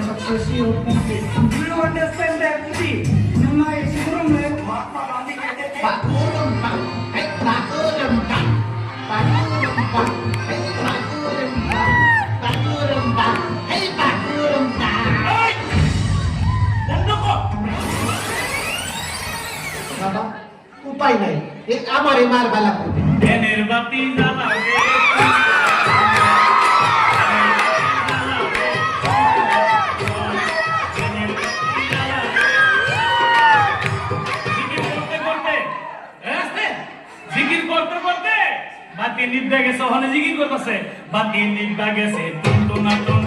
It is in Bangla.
successful country. Do you understand that movie? Nama is Kurumle. বাবা উপায় নাই আমারে মারবা লাগবে জ্ঞানের বাতি জ্বালাবে জিকির করতে করতে বাতি নিভে গেছে ওখানে জিকির করতেছে বাতি নিভে গেছে টুন টুনা টুন